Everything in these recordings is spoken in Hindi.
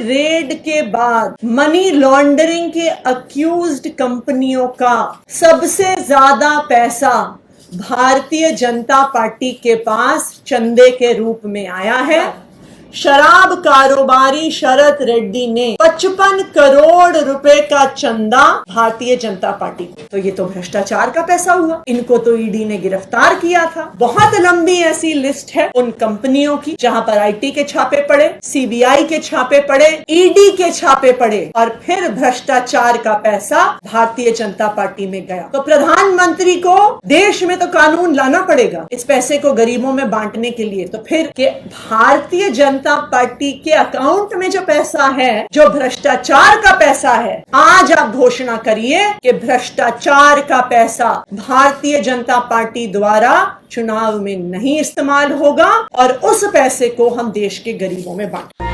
रेड के बाद मनी लॉन्ड्रिंग के अक्यूज्ड कंपनियों का सबसे ज्यादा पैसा भारतीय जनता पार्टी के पास चंदे के रूप में आया है। शराब कारोबारी शरद रेड्डी ने 55 करोड़ रुपए का चंदा भारतीय जनता पार्टी को, तो ये तो भ्रष्टाचार का पैसा हुआ। इनको तो ईडी ने गिरफ्तार किया था। बहुत लंबी ऐसी लिस्ट है उन कंपनियों की जहां पर आईटी के छापे पड़े, सीबीआई के छापे पड़े, ईडी के छापे पड़े और फिर भ्रष्टाचार का पैसा भारतीय जनता पार्टी में गया। तो प्रधानमंत्री को देश में तो कानून लाना पड़ेगा इस पैसे को गरीबों में बांटने के लिए। तो फिर भारतीय जनता पार्टी के अकाउंट में जो पैसा है, जो भ्रष्टाचार का पैसा है, आज आप घोषणा करिए कि भ्रष्टाचार का पैसा भारतीय जनता पार्टी द्वारा चुनाव में नहीं इस्तेमाल होगा और उस पैसे को हम देश के गरीबों में बांटेंगे।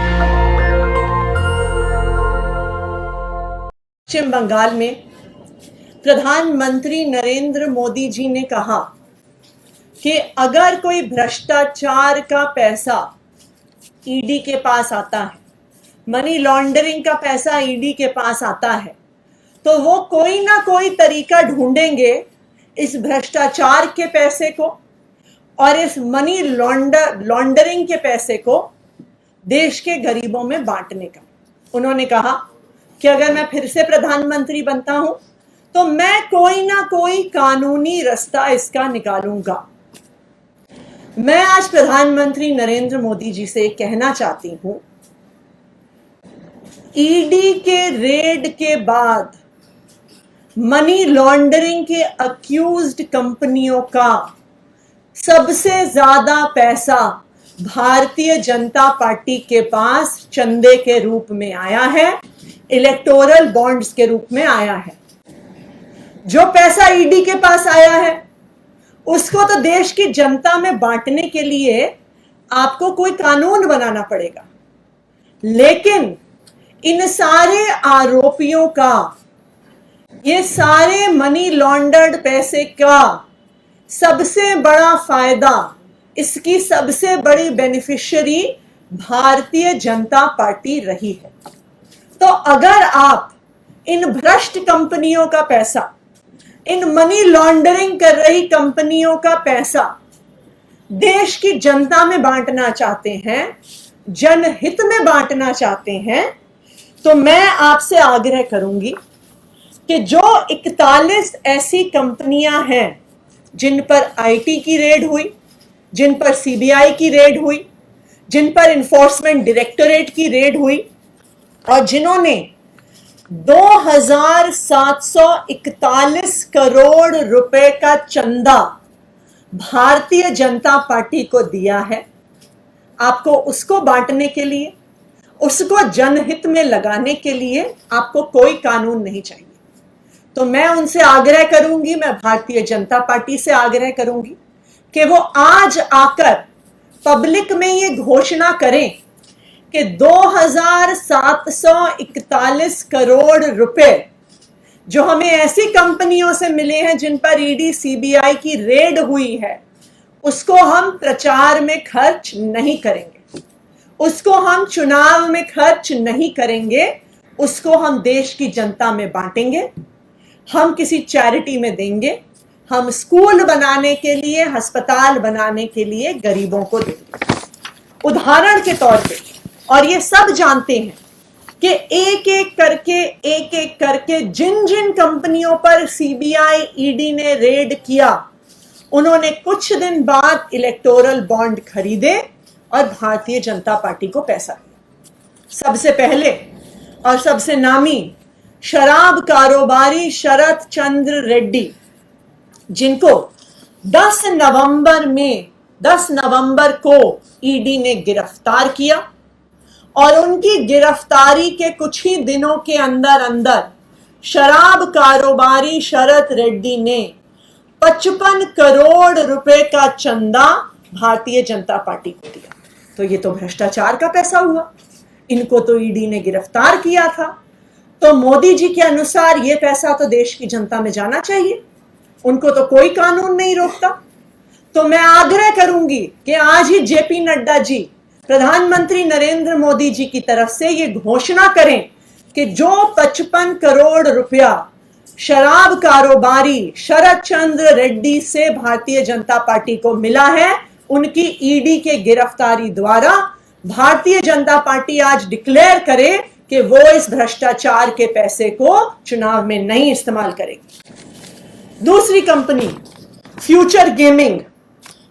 पश्चिम बंगाल में प्रधानमंत्री नरेंद्र मोदी जी ने कहा कि अगर कोई भ्रष्टाचार का पैसा ईडी के पास आता है, मनी लॉन्ड्रिंग का पैसा ईडी के पास आता है, तो वो कोई ना कोई तरीका ढूंढेंगे इस भ्रष्टाचार के पैसे को और इस मनी लॉन्ड्रिंग के पैसे को देश के गरीबों में बांटने का। उन्होंने कहा कि अगर मैं फिर से प्रधानमंत्री बनता हूं तो मैं कोई ना कोई कानूनी रास्ता इसका निकालूंगा। मैं आज प्रधानमंत्री नरेंद्र मोदी जी से कहना चाहती हूं, ईडी के रेड के बाद मनी लॉन्ड्रिंग के अक्यूज्ड कंपनियों का सबसे ज्यादा पैसा भारतीय जनता पार्टी के पास चंदे के रूप में आया है, इलेक्टोरल बॉन्ड्स के रूप में आया है। जो पैसा ईडी के पास आया है उसको तो देश की जनता में बांटने के लिए आपको कोई कानून बनाना पड़ेगा, लेकिन इन सारे आरोपियों का, ये सारे मनी लॉन्डर्ड पैसे का सबसे बड़ा फायदा, इसकी सबसे बड़ी बेनिफिशियरी भारतीय जनता पार्टी रही है। तो अगर आप इन भ्रष्ट कंपनियों का पैसा, इन मनी लॉन्ड्रिंग कर रही कंपनियों का पैसा देश की जनता में बांटना चाहते हैं, जनहित में बांटना चाहते हैं, तो मैं आपसे आग्रह करूंगी कि जो 41 ऐसी कंपनियां हैं जिन पर आईटी की रेड हुई, जिन पर सीबीआई की रेड हुई, जिन पर इन्फोर्समेंट डायरेक्टोरेट की रेड हुई और जिन्होंने 2741 करोड़ रुपए का चंदा भारतीय जनता पार्टी को दिया है, आपको उसको बांटने के लिए, उसको जनहित में लगाने के लिए आपको कोई कानून नहीं चाहिए। तो मैं उनसे आग्रह करूंगी, मैं भारतीय जनता पार्टी से आग्रह करूंगी कि वो आज आकर पब्लिक में ये घोषणा करें कि 2741 करोड़ रुपए जो हमें ऐसी कंपनियों से मिले हैं जिन पर ईडी सीबीआई की रेड हुई है, उसको हम प्रचार में खर्च नहीं करेंगे, उसको हम चुनाव में खर्च नहीं करेंगे, उसको हम देश की जनता में बांटेंगे, हम किसी चैरिटी में देंगे, हम स्कूल बनाने के लिए, अस्पताल बनाने के लिए गरीबों को देंगे। उदाहरण के तौर पे, और ये सब जानते हैं कि एक एक करके जिन जिन कंपनियों पर सीबीआई ईडी ने रेड किया, उन्होंने कुछ दिन बाद इलेक्टोरल बॉन्ड खरीदे और भारतीय जनता पार्टी को पैसा दिया। सबसे पहले और सबसे नामी शराब कारोबारी शरद चंद्र रेड्डी, जिनको 10 नवंबर को ईडी ने गिरफ्तार किया और उनकी गिरफ्तारी के कुछ ही दिनों के अंदर शराब कारोबारी शरद रेड्डी ने 55 करोड़ रुपए का चंदा भारतीय जनता पार्टी को दिया। तो ये तो भ्रष्टाचार का पैसा हुआ। इनको तो ईडी ने गिरफ्तार किया था, तो मोदी जी के अनुसार ये पैसा तो देश की जनता में जाना चाहिए, उनको तो कोई कानून नहीं रोकता। तो मैं आग्रह करूंगी कि आज ही जेपी नड्डा जी प्रधानमंत्री नरेंद्र मोदी जी की तरफ से ये घोषणा करें कि जो 55 करोड़ रुपया शराब कारोबारी शरद चंद्र रेड्डी से भारतीय जनता पार्टी को मिला है, उनकी ईडी के गिरफ्तारी द्वारा भारतीय जनता पार्टी आज डिक्लेयर करे कि वो इस भ्रष्टाचार के पैसे को चुनाव में नहीं इस्तेमाल करेगी। दूसरी कंपनी फ्यूचर गेमिंग,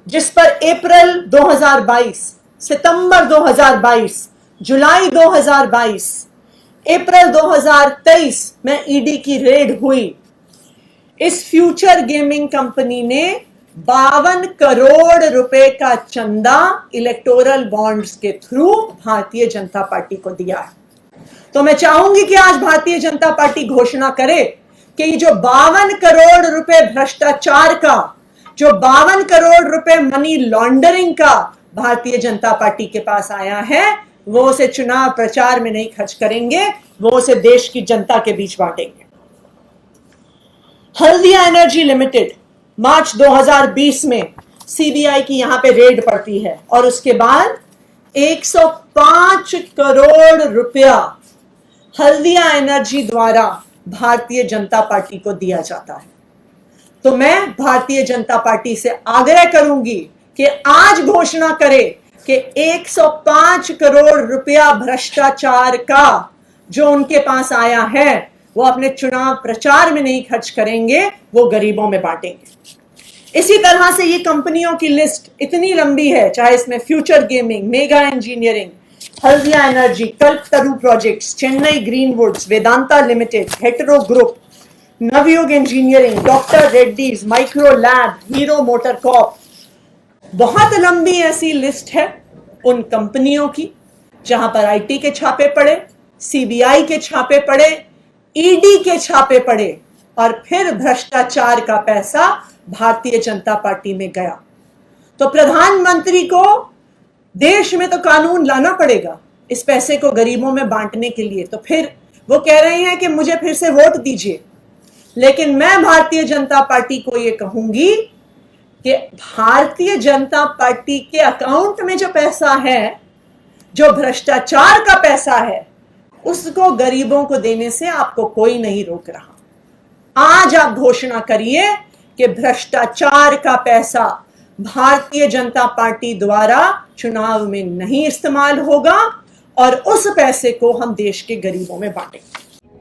जिस पर अप्रैल 2022, सितंबर 2022, जुलाई 2022, अप्रैल 2023 में ईडी की रेड हुई। इस फ्यूचर गेमिंग कंपनी ने 52 करोड़ रुपए का चंदा इलेक्टोरल बॉन्ड्स के थ्रू भारतीय जनता पार्टी को दिया है। तो मैं चाहूंगी कि आज भारतीय जनता पार्टी घोषणा करे कि ये जो 52 करोड़ रुपए भ्रष्टाचार का, जो 52 करोड़ रुपए मनी लॉन्ड्रिंग का भारतीय जनता पार्टी के पास आया है, वो उसे चुनाव प्रचार में नहीं खर्च करेंगे, वो उसे देश की जनता के बीच बांटेंगे। हल्दिया एनर्जी लिमिटेड, मार्च 2020 में सीबीआई की यहां पे रेड पड़ती है और उसके बाद 105 करोड़ रुपया हल्दिया एनर्जी द्वारा भारतीय जनता पार्टी को दिया जाता है। तो मैं भारतीय जनता पार्टी से आग्रह करूंगी कि आज घोषणा करे कि 105 करोड़ रुपया भ्रष्टाचार का जो उनके पास आया है, वो अपने चुनाव प्रचार में नहीं खर्च करेंगे, वो गरीबों में बांटेंगे। इसी तरह से ये कंपनियों की लिस्ट इतनी लंबी है, चाहे इसमें Future Gaming, Mega Engineering, Haldia Energy, Kalpataru Projects, Chennai Greenwoods, Vedanta Limited, Hetero Group, Navayuga Engineering, doctor Reddy's, Micro Lab, Hero Motor Corp, बहुत लंबी ऐसी लिस्ट है उन कंपनियों की जहां पर आईटी के छापे पड़े, सीबीआई के छापे पड़े, ईडी के छापे पड़े और फिर भ्रष्टाचार का पैसा भारतीय जनता पार्टी में गया। तो प्रधानमंत्री को देश में तो कानून लाना पड़ेगा इस पैसे को गरीबों में बांटने के लिए। तो फिर वो कह रहे हैं कि मुझे फिर से वोट दीजिए, लेकिन मैं भारतीय जनता पार्टी को ये कहूंगी कि भारतीय जनता पार्टी के अकाउंट में जो पैसा है, जो भ्रष्टाचार का पैसा है, उसको गरीबों को देने से आपको कोई नहीं रोक रहा। आज आप घोषणा करिए कि भ्रष्टाचार का पैसा भारतीय जनता पार्टी द्वारा चुनाव में नहीं इस्तेमाल होगा और उस पैसे को हम देश के गरीबों में बांटेंगे।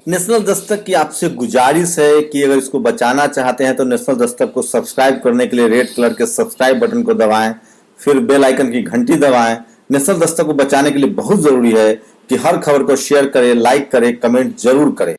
नेशनल दस्तक की आपसे गुजारिश है कि अगर इसको बचाना चाहते हैं तो नेशनल दस्तक को सब्सक्राइब करने के लिए रेड कलर के सब्सक्राइब बटन को दबाएं, फिर बेल आइकन की घंटी दबाएं। नेशनल दस्तक को बचाने के लिए बहुत जरूरी है कि हर खबर को शेयर करें, लाइक करें, कमेंट जरूर करें।